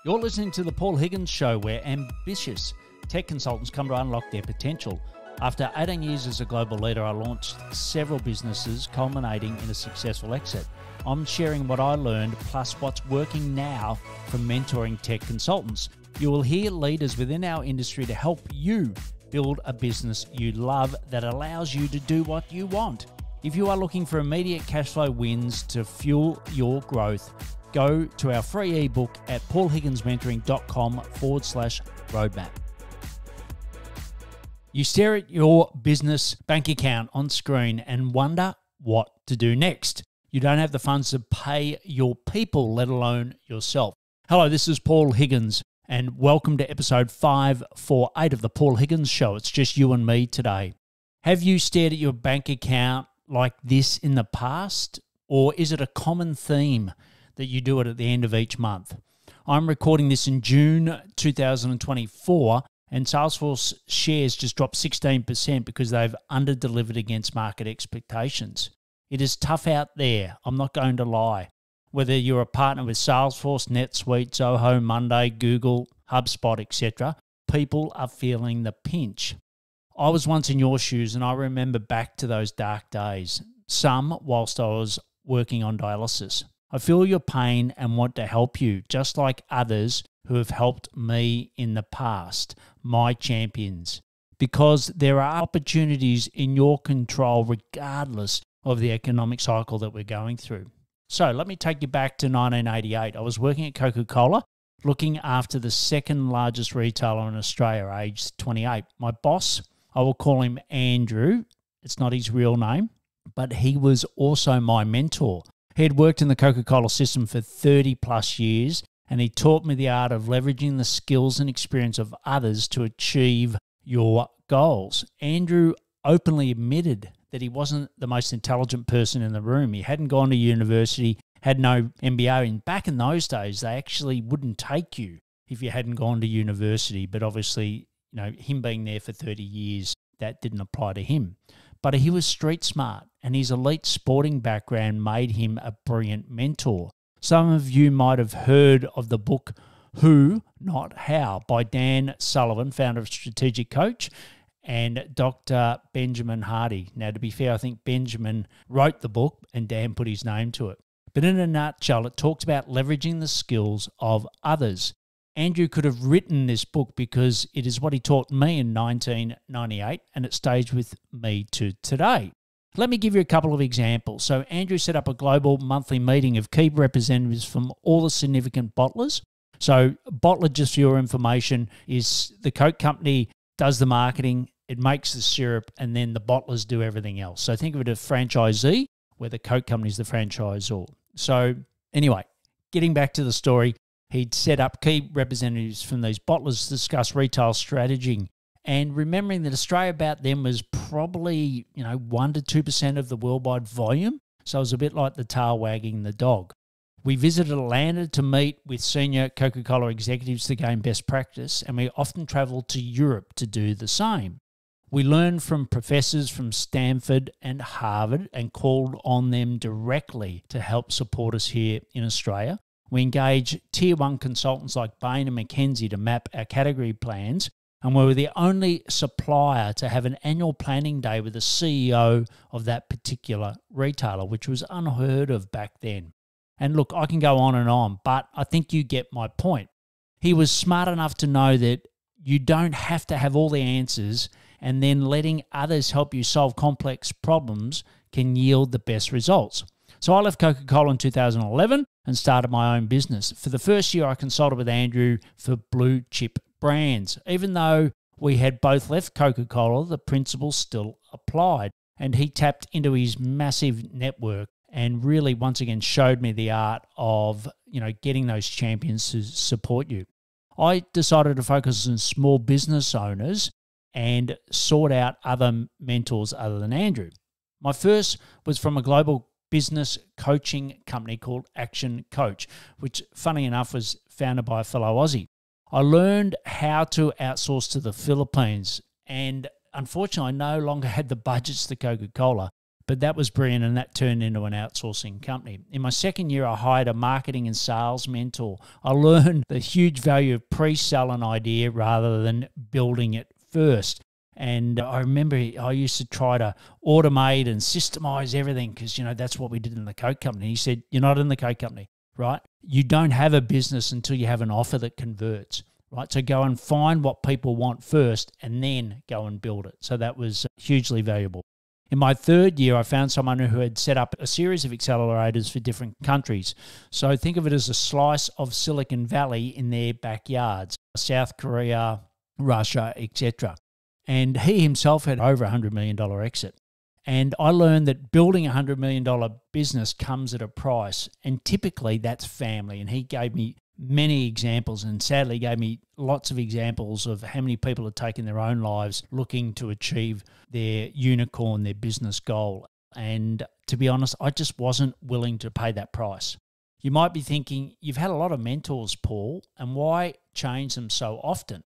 You're listening to The Paul Higgins Show, where ambitious tech consultants come to unlock their potential. After 18 years as a global leader, I launched several businesses, culminating in a successful exit. I'm sharing what I learned, plus what's working now from mentoring tech consultants. You will hear leaders within our industry to help you build a business you love that allows you to do what you want. If you are looking for immediate cash flow wins to fuel your growth, go to our free ebook at paulhigginsmentoring.com/roadmap. You stare at your business bank account on screen and wonder what to do next. You don't have the funds to pay your people, let alone yourself. Hello, this is Paul Higgins, and welcome to episode 548 of The Paul Higgins Show. It's just you and me today. Have you stared at your bank account like this in the past, or is it a common theme that you do it at the end of each month? I'm recording this in June 2024, and Salesforce shares just dropped 16% because they've under-delivered against market expectations. It is tough out there, I'm not going to lie. Whether you're a partner with Salesforce, NetSuite, Zoho, Monday, Google, HubSpot, etc., people are feeling the pinch. I was once in your shoes, and I remember back to those dark days, some whilst I was working on dialysis. I feel your pain and want to help you, just like others who have helped me in the past, my champions, because there are opportunities in your control regardless of the economic cycle that we're going through. So let me take you back to 1988. I was working at Coca-Cola, looking after the second largest retailer in Australia, aged 28. My boss, I will call him Andrew. It's not his real name, but he was also my mentor. He had worked in the Coca-Cola system for 30 plus years, and he taught me the art of leveraging the skills and experience of others to achieve your goals. Andrew openly admitted that he wasn't the most intelligent person in the room. He hadn't gone to university, had no MBA, and back in those days, they actually wouldn't take you if you hadn't gone to university. But obviously, him being there for 30 years, that didn't apply to him. But he was street smart, and his elite sporting background made him a brilliant mentor. Some of you might have heard of the book Who, Not How by Dan Sullivan, founder of Strategic Coach, and Dr. Benjamin Hardy. Now, to be fair, I think Benjamin wrote the book and Dan put his name to it. But in a nutshell, it talks about leveraging the skills of others. Andrew could have written this book because it is what he taught me in 1998, and it stays with me to today. Let me give you a couple of examples. So Andrew set up a global monthly meeting of key representatives from all the significant bottlers. So bottler, just for your information, is the Coke company does the marketing, it makes the syrup, and then the bottlers do everything else. So think of it as franchisee, where the Coke company is the franchisor. So anyway, getting back to the story, he'd set up key representatives from these bottlers to discuss retail strategy, and remembering that Australia about then was probably 1 to 2% of the worldwide volume. So it was a bit like the tail wagging the dog. We visited Atlanta to meet with senior Coca-Cola executives to gain best practice, and we often travelled to Europe to do the same. We learned from professors from Stanford and Harvard and called on them directly to help support us here in Australia. We engaged Tier 1 consultants like Bain and McKenzie to map our category plans, and we were the only supplier to have an annual planning day with the CEO of that particular retailer, which was unheard of back then. And look, I can go on, but I think you get my point. He was smart enough to know that you don't have to have all the answers, and then letting others help you solve complex problems can yield the best results. So I left Coca-Cola in 2011 and started my own business. For the first year, I consulted with Andrew for blue chip brands. Even though we had both left Coca-Cola, the principles still applied, and he tapped into his massive network and really once again showed me the art of getting those champions to support you. I decided to focus on small business owners and sought out other mentors other than Andrew. My first was from a global business coaching company called Action Coach, which, funny enough, was founded by a fellow Aussie. I learned how to outsource to the Philippines, and unfortunately, I no longer had the budgets to Coca-Cola, But that was brilliant, and that turned into an outsourcing company. In my second year, I hired a marketing and sales mentor. I learned the huge value of pre-sell an idea rather than building it first. And I remember I used to try to automate and systemize everything because, that's what we did in the Coke company. He said, you're not in the Coke company, right? You don't have a business until you have an offer that converts, right? So go and find what people want first and then go and build it. So that was hugely valuable. In my third year, I found someone who had set up a series of accelerators for different countries. So think of it as a slice of Silicon Valley in their backyards, South Korea, Russia, etc. And he himself had over $100 million exit. And I learned that building a $100 million business comes at a price, and typically that's family. And he gave me many examples, and sadly gave me lots of examples of how many people have taken their own lives looking to achieve their unicorn, their business goal. And to be honest, I just wasn't willing to pay that price. You might be thinking, you've had a lot of mentors, Paul, and why change them so often?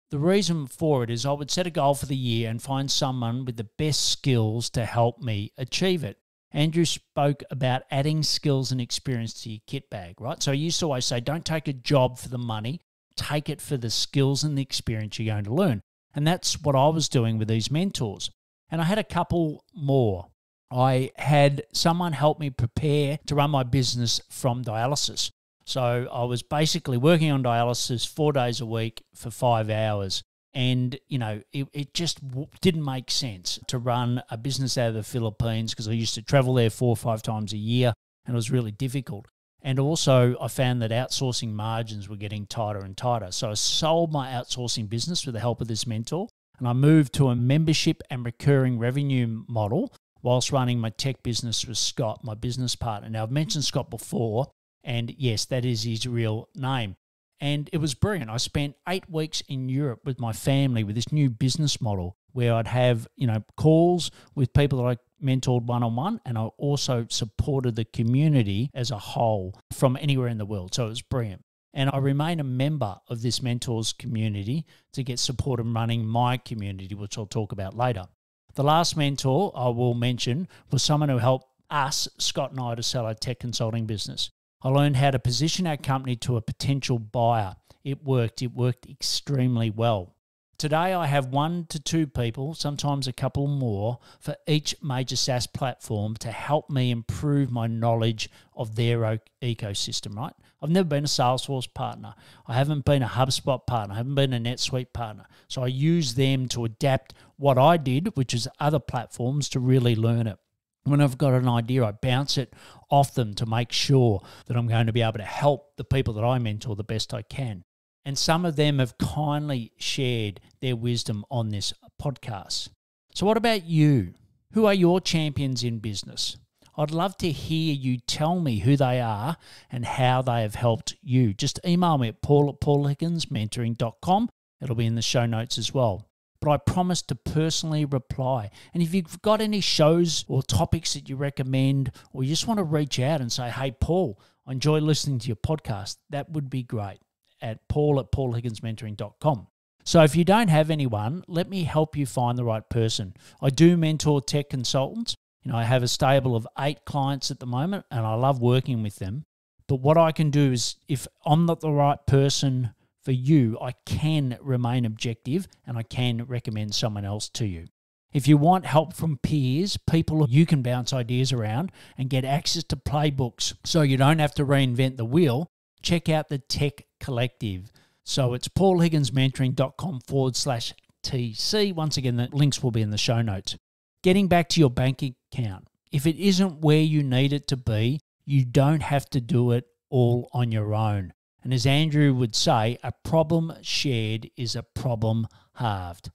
The reason for it is I would set a goal for the year and find someone with the best skills to help me achieve it. Andrew spoke about adding skills and experience to your kit bag, right? So he used to always say, don't take a job for the money, take it for the skills and the experience you're going to learn. And that's what I was doing with these mentors. And I had a couple more. I had someone help me prepare to run my business from dialysis. So I was basically working on dialysis 4 days a week for 5 hours. And, it just didn't make sense to run a business out of the Philippines because I used to travel there 4 or 5 times a year, and it was really difficult. And also I found that outsourcing margins were getting tighter and tighter. So I sold my outsourcing business with the help of this mentor, and I moved to a membership and recurring revenue model whilst running my tech business with Scott, my business partner. Now, I've mentioned Scott before, and yes, that is his real name. And it was brilliant. I spent 8 weeks in Europe with my family with this new business model where I'd have, calls with people that I mentored one-on-one, and I also supported the community as a whole from anywhere in the world. So it was brilliant. And I remain a member of this mentors community to get support in running my community, which I'll talk about later. The last mentor I will mention was someone who helped us, Scott and I, to sell our tech consulting business. I learned how to position our company to a potential buyer. It worked extremely well. Today I have 1 to 2 people, sometimes a couple more, for each major SaaS platform to help me improve my knowledge of their ecosystem, right? I've never been a Salesforce partner. I haven't been a HubSpot partner. I haven't been a NetSuite partner. So I use them to adapt what I did, which is other platforms, to really learn it. When I've got an idea, I bounce it off them to make sure that I'm going to be able to help the people that I mentor the best I can. And some of them have kindly shared their wisdom on this podcast. So what about you? Who are your champions in business? I'd love to hear you tell me who they are and how they have helped you. Just email me at paul@paulhigginsmentoring.com. It'll be in the show notes as well. But I promise to personally reply. And if you've got any shows or topics that you recommend, or you just want to reach out and say, hey, Paul, I enjoy listening to your podcast, that would be great, at paul@paulhigginsmentoring.com. So if you don't have anyone, let me help you find the right person. I do mentor tech consultants. I have a stable of 8 clients at the moment, and I love working with them. But what I can do is, if I'm not the right person for you, I can remain objective and I can recommend someone else to you. If you want help from peers, people you can bounce ideas around and get access to playbooks so you don't have to reinvent the wheel, check out the Tech Collective. So it's paulhigginsmentoring.com/TC. Once again, the links will be in the show notes. Getting back to your bank account, if it isn't where you need it to be, you don't have to do it all on your own. And as Andrew would say, a problem shared is a problem halved.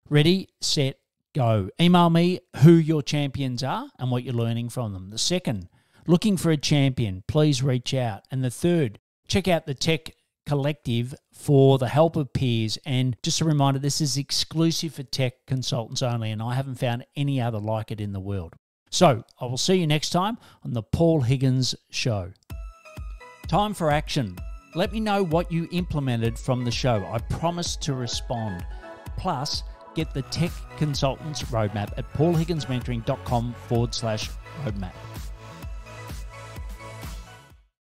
Ready, set, go. Email me who your champions are and what you're learning from them. The second, looking for a champion, please reach out. And the third, check out the Tech Collective for the help of peers. And just a reminder, this is exclusive for tech consultants only, and I haven't found any other like it in the world. So I will see you next time on the Paul Higgins Show. Time for action. Let me know what you implemented from the show. I promise to respond. Plus, Get the Tech Consultants Roadmap at paulhigginsmentoring.com/roadmap.